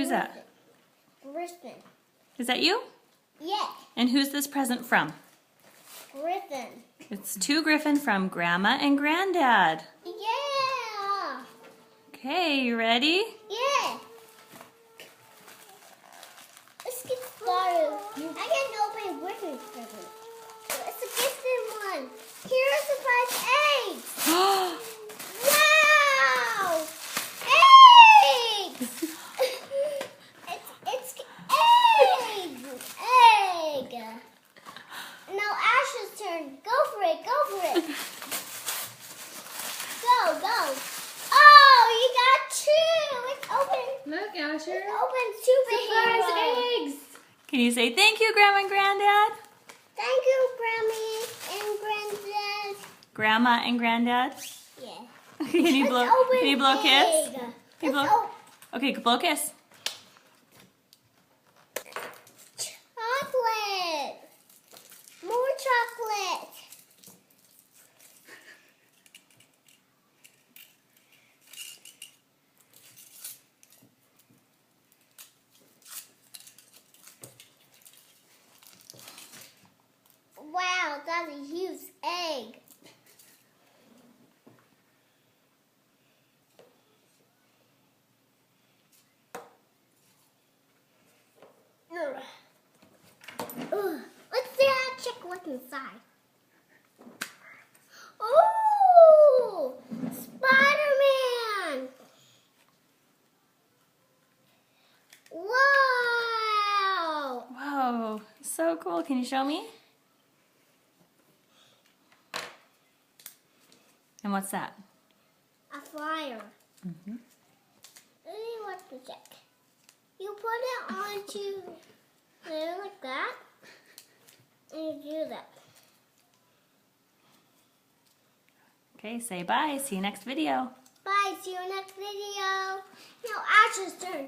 Who's that? Griffin. Is that you? Yeah, And who's this present from? Griffin. It's to Griffin from Grandma and Granddad. Yeah. Okay, you ready? Yeah. Let's get started. I can open Griffin's present. It's a gifted one. Here are surprise eggs. Wow! Eggs! it's egg. Now Ash's turn. Go for it. Go for it. Go. Oh, you got two. It's open. Look, Asher. It's open super Surprise hero. eggs. Can you say thank you, Grandma and Granddad? Thank you, Grammy and Granddad. Grandma and Granddad? Yeah. Can you blow? Can you blow a kiss? Egg. Can you blow? Okay, blow a kiss. Chocolate. More chocolate. Wow, that's a huge egg. Ugh. Let's see how check what's inside. Oh, Spider-Man! Wow! Whoa, so cool. Can you show me? And what's that? A flyer. Let me watch the check. You put it onto there like that, and you do that. Okay, say bye. See you next video. Bye. See you next video. Now Ash's turn.